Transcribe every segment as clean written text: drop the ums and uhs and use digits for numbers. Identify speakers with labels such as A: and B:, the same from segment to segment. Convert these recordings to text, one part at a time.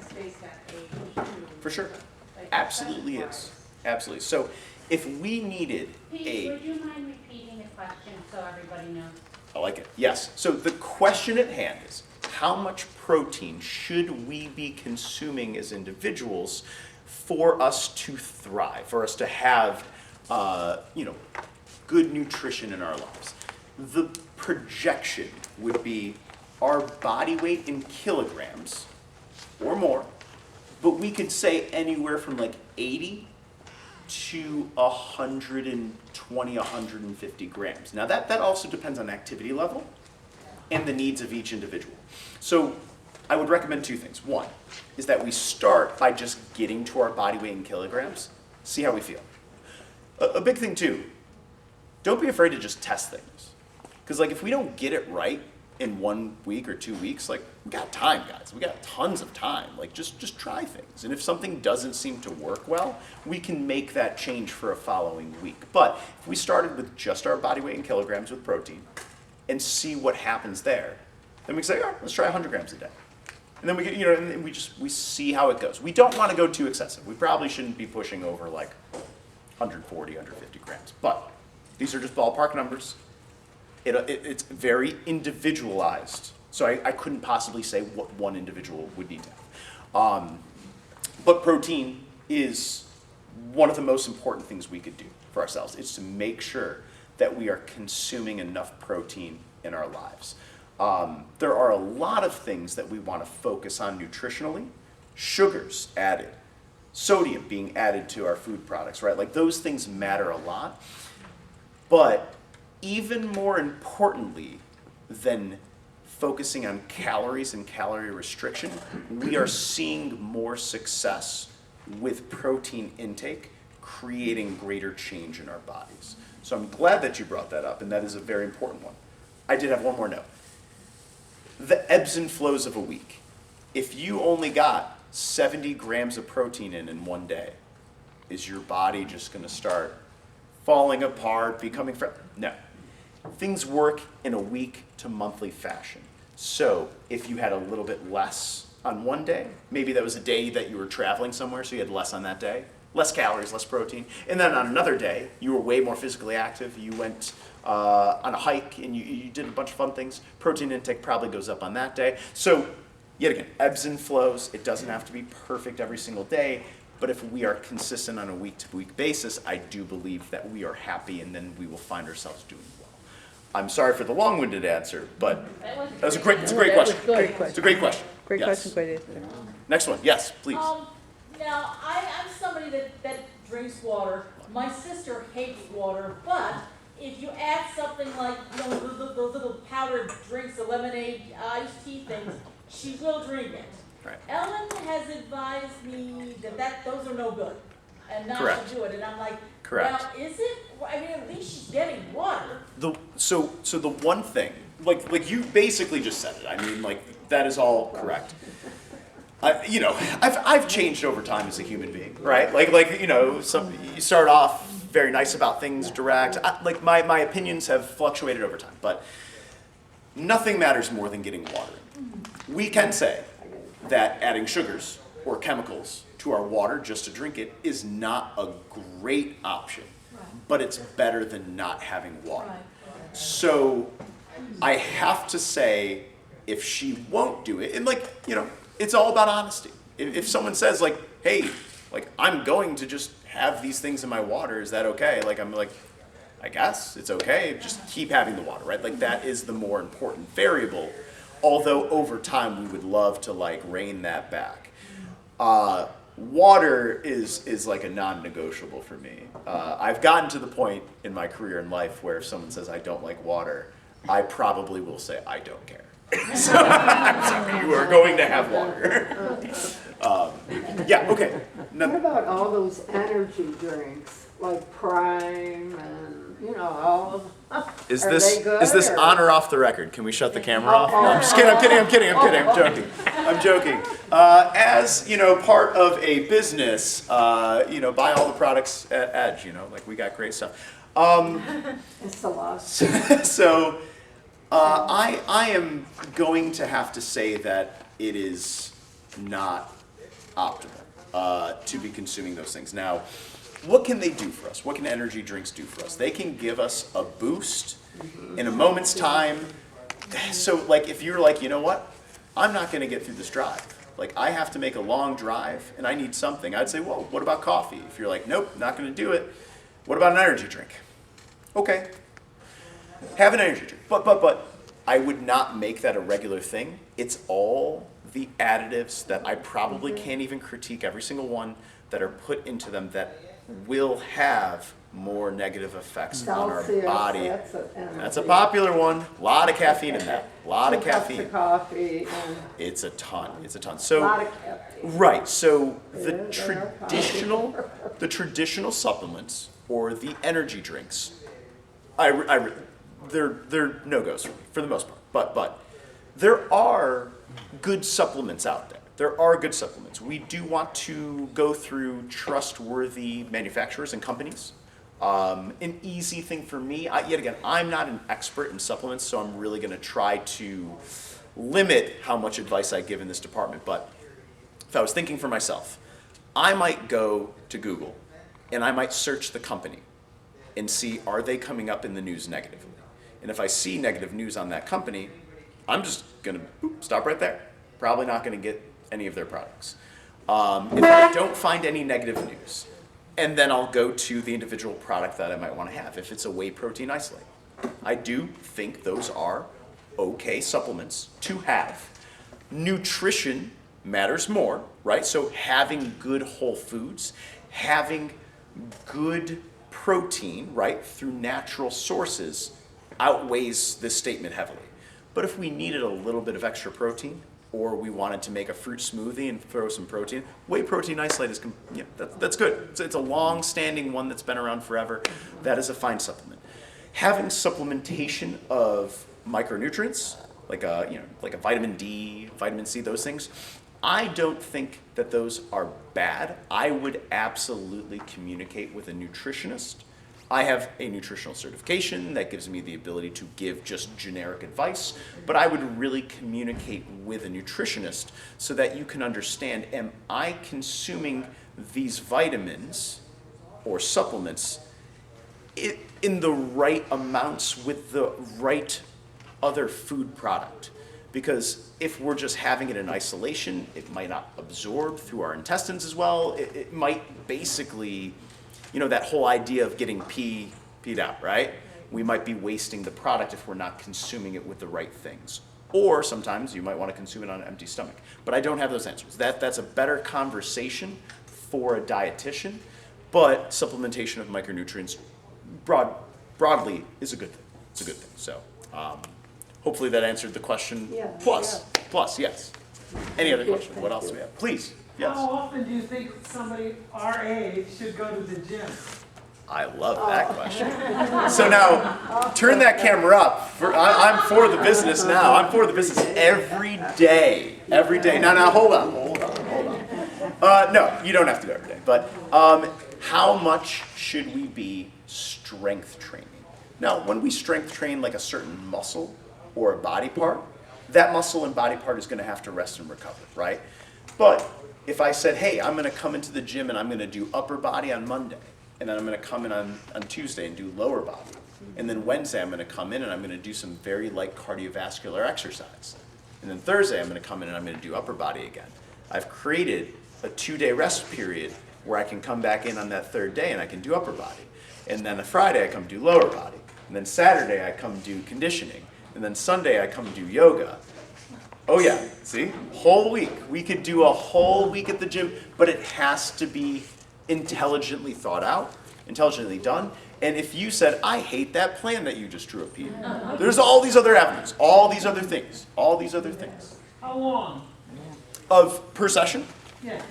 A: is based on age too.
B: For sure.
A: Like,
B: Absolutely is. Absolutely. So if we needed
C: Pete, would you mind repeating the question so everybody knows?
B: I like it. Yes. So the question at hand is, how much protein should we be consuming as individuals for us to thrive, for us to have, good nutrition in our lives? The projection would be our body weight in kilograms or more, but we could say anywhere from like 80 to 120, 150 grams. Now that also depends on activity level and the needs of each individual. So I would recommend two things. One is that we start by just getting to our body weight in kilograms, see how we feel. A big thing too, don't be afraid to just test things. Because like if we don't get it right in 1 week or 2 weeks, like we got time, guys. We got tons of time. Like just try things. And if something doesn't seem to work well, we can make that change for a following week. But if we started with just our body weight in kilograms with protein and see what happens there, then we can say, all right, let's try 100 grams a day. And then we get, and we see how it goes. We don't want to go too excessive. We probably shouldn't be pushing over like 140, 150 grams. But these are just ballpark numbers. It's very individualized, so I couldn't possibly say what one individual would need to have. But protein is one of the most important things we could do for ourselves. It's to make sure that we are consuming enough protein in our lives. There are a lot of things that we want to focus on nutritionally. Sugars added, sodium being added to our food products, right? Like those things matter a lot. But even more importantly than focusing on calories and calorie restriction, we are seeing more success with protein intake, creating greater change in our bodies. So I'm glad that you brought that up, and that is a very important one. I did have one more note. The ebbs and flows of a week. If you only got 70 grams of protein in 1 day, is your body just going to start falling apart, becoming No. Things work in a week to monthly fashion. So if you had a little bit less on 1 day, maybe that was a day that you were traveling somewhere, so you had less on that day, less calories, less protein. And then on another day, you were way more physically active. You went on a hike and you did a bunch of fun things. Protein intake probably goes up on that day. So yet again, ebbs and flows. It doesn't have to be perfect every single day. But if we are consistent on a week-to-week basis, I do believe that we are happy, and then we will find ourselves doing well. I'm sorry for the long-winded answer, but it's a great question.
D: Great question.
B: It's a great question.
D: Great
B: Yes.
D: question, great answer.
B: Next one, yes, please.
A: Now, I'm somebody that drinks water. My sister hates water, but if you add something like, the little powdered drinks, the lemonade, iced tea things, she will drink it.
B: Right.
A: Ellen has advised me that those are no good and not
B: Correct.
A: to do it. And I'm like,
B: Correct.
A: well, is it? I mean, at least she's getting water.
B: So the one thing, like you basically just said it. I mean, like that is all correct. I've changed over time as a human being, right? You start off very nice about things, direct. My opinions have fluctuated over time, but nothing matters more than getting water. We can say that adding sugars or chemicals to our water just to drink it is not a great option, but it's better than not having water. So I have to say, if she won't do it, and it's all about honesty. If someone says hey, I'm going to just have these things in my water, is that okay? I'm I guess it's okay, just keep having the water, right? That is the more important variable. Although over time we would love to rein that back. Water is like a non-negotiable for me. I've gotten to the point in my career and life where if someone says I don't like water, I probably will say I don't care. So I'm sorry, you are going to have water. Yeah, okay.
E: What about all those energy drinks like Prime and all of them?
B: Is
E: Are
B: this
E: they good,
B: is this
E: or-
B: on or off the record? Can we shut the camera off? No, I'm just kidding. I'm joking. As part of a business, buy all the products at Edge. We got great stuff.
E: It's a loss.
B: So I am going to have to say that it is not optimal to be consuming those things. Now, what can they do for us? What can energy drinks do for us? They can give us a boost in a moment's time. So like if you're like, you know what? I'm not gonna get through this drive. Like I have to make a long drive and I need something. I'd say, whoa, what about coffee? If you're like, nope, not gonna do it. What about an energy drink? Okay, have an energy drink. But I would not make that a regular thing. It's all the additives that I probably can't even critique every single one that are put into them that will have more negative effects on our
E: Celsius,
B: body.
E: that's
B: That's a popular one. A lot of caffeine in that. A lot of
E: 2 cups
B: caffeine.
E: of coffee and
B: It's a ton. It's a ton.
E: a
B: So
E: lot of caffeine.
B: right. So the
E: They're
B: traditional supplements or the energy drinks, they're no-goes for me for the most part. But there are good supplements out there. There are good supplements. We do want to go through trustworthy manufacturers and companies. An easy thing for me, yet again, I'm not an expert in supplements, so I'm really going to try to limit how much advice I give in this department. But if I was thinking for myself, I might go to Google and I might search the company and see, are they coming up in the news negatively? And if I see negative news on that company, I'm just going to stop right there. Probably not going to get any of their products. If I don't find any negative news, and then I'll go to the individual product that I might want to have. If it's a whey protein isolate, I do think those are okay supplements to have. Nutrition matters more, right? So having good whole foods, having good protein, right, through natural sources outweighs this statement heavily. But if we needed a little bit of extra protein, or we wanted to make a fruit smoothie and throw some protein, whey protein isolate is, that's good. It's a long-standing one that's been around forever. That is a fine supplement. Having supplementation of micronutrients, like a vitamin D, vitamin C, those things, I don't think that those are bad. I would absolutely communicate with a nutritionist. I have a nutritional certification that gives me the ability to give just generic advice, but I would really communicate with a nutritionist so that you can understand, am I consuming these vitamins or supplements in the right amounts with the right other food product? Because if we're just having it in isolation, it might not absorb through our intestines as well. It might basically, that whole idea of getting peed out, right? We might be wasting the product if we're not consuming it with the right things. Or sometimes you might want to consume it on an empty stomach. But I don't have those answers. That's a better conversation for a dietitian, but supplementation of micronutrients broadly is a good thing. It's a good thing. So hopefully that answered the question.
E: Yeah,
B: Plus, yes. Any other question? What else do we have? Please. Yes.
D: How often do you think somebody our age should go to the gym?
B: I love that question. So now, turn that camera up. I'm for the business now. I'm for the business every day. Every day. Now, hold on. No, you don't have to go every day. But how much should we be strength training? Now, when we strength train like a certain muscle or a body part, that muscle and body part is going to have to rest and recover, right? But if I said, hey, I'm going to come into the gym and I'm going to do upper body on Monday, and then I'm going to come in on Tuesday and do lower body, and then Wednesday I'm going to come in and I'm going to do some very light cardiovascular exercise, and then Thursday I'm going to come in and I'm going to do upper body again. I've created a 2-day rest period where I can come back in on that third day and I can do upper body, and then a Friday I come do lower body, and then Saturday I come do conditioning, and then Sunday I come do yoga. Oh yeah, see? Whole week. We could do a whole week at the gym, but it has to be intelligently thought out, intelligently done. And if you said, I hate that plan that you just drew up, Pete, there's all these other avenues, all these other things.
D: How long?
B: Per session?
D: Yeah.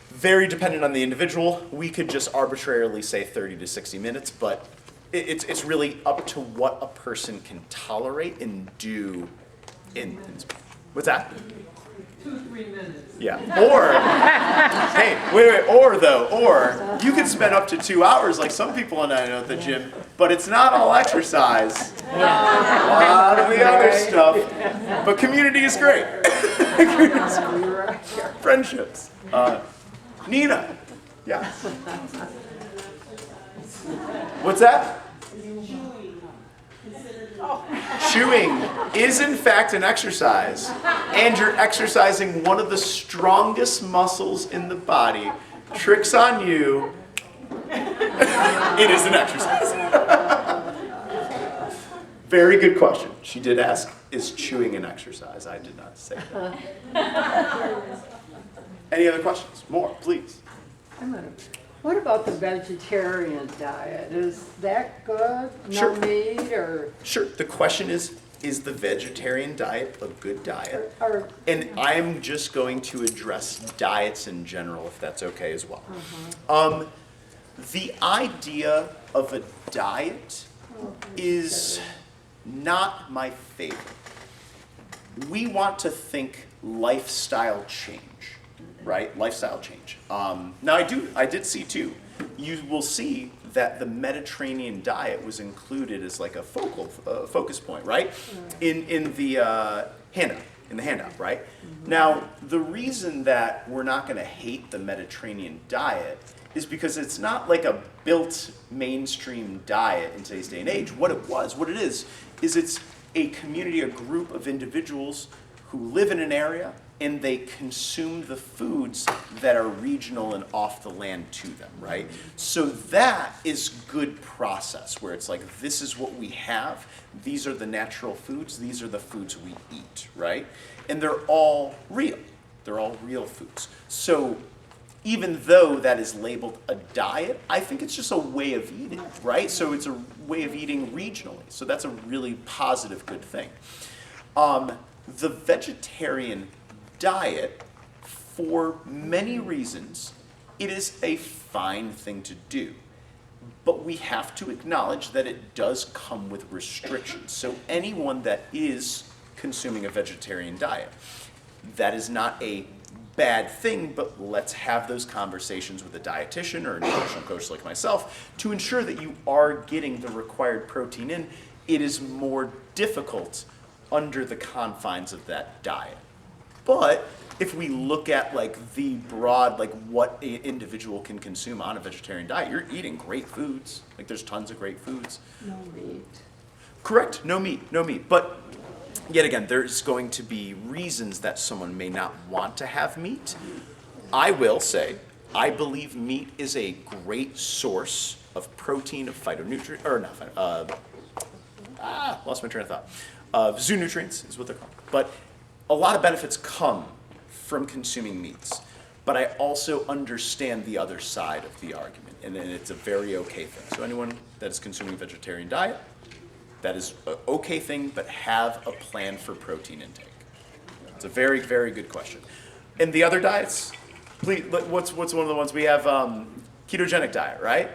B: Very dependent on the individual. We could just arbitrarily say 30 to 60 minutes, but it's really up to what a person can tolerate and do in what's that?
D: 2-3 minutes.
B: Yeah. Or, hey, wait, or you can spend up to 2 hours like some people I know at the gym, but it's not all exercise. A lot of the other stuff. But community is great.
E: You're right.
B: Friendships. Nina. Yes. What's that? Chewing is in fact an exercise, and you're exercising one of the strongest muscles in the body. Tricks on you. It is an exercise. Very good question. She did ask, is chewing an exercise? I did not say that. Any other questions? More, please.
E: What about the vegetarian diet? Is that good?
B: Sure.
E: No meat or?
B: Sure. The question is the vegetarian diet a good diet?
E: Or
B: And I'm just going to address diets in general, if that's okay as well. The idea of a diet is not my favorite. We want to think lifestyle change, right? Lifestyle change. Now I did see too. You will see that the Mediterranean diet was included as like a focus point, right? In the handout, right? Now the reason that we're not going to hate the Mediterranean diet is because it's not like a built mainstream diet in today's day and age. What it is it's a community, a group of individuals who live in an area and they consume the foods that are regional and off the land to them, right? So that is good process, where it's like, this is what we have, these are the natural foods, these are the foods we eat, right? And they're all real. They're all real foods. So even though that is labeled a diet, I think it's just a way of eating, right? So it's a way of eating regionally. So that's a really positive, good thing. The vegetarian diet, for many reasons, it is a fine thing to do. But we have to acknowledge that it does come with restrictions. So anyone that is consuming a vegetarian diet, that is not a bad thing, but let's have those conversations with a dietitian or a nutritional coach like myself to ensure that you are getting the required protein in. It is more difficult under the confines of that diet. But if we look at like the broad, like what an individual can consume on a vegetarian diet, you're eating great foods. Like there's tons of great foods.
E: no meat?
B: Correct, no meat. But yet again, there's going to be reasons that someone may not want to have meat. I will say, I believe meat is a great source of protein, of phytonutrients, or not lost my train of thought. Zoonutrients is what they're called. But a lot of benefits come from consuming meats. But I also understand the other side of the argument, and it's a very okay thing. So anyone that is consuming a vegetarian diet, that is an okay thing, but have a plan for protein intake. It's a very, very good question. And the other diets, please, what's one of the ones we have? Ketogenic diet, right?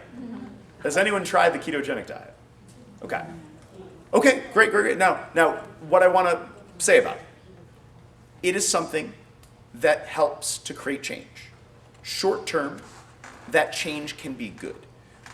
B: Has anyone tried the ketogenic diet? Okay. Okay, great. Now, what I want to say about it, it is something that helps to create change. Short term, that change can be good.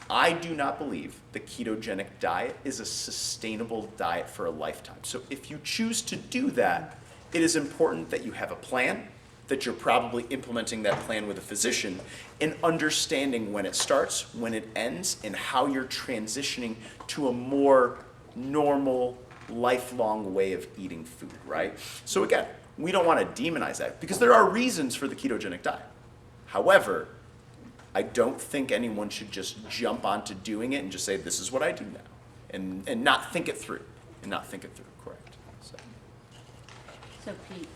B: I do not believe the ketogenic diet is a sustainable diet for a lifetime. So if you choose to do that, it is important that you have a plan, that you're probably implementing that plan with a physician, and understanding when it starts, when it ends, and how you're transitioning to a more normal, lifelong way of eating food, right? So again, we don't want to demonize that because there are reasons for the ketogenic diet. However, I don't think anyone should just jump onto doing it and just say, this is what I do now, and not think it through, correct?
C: So Pete,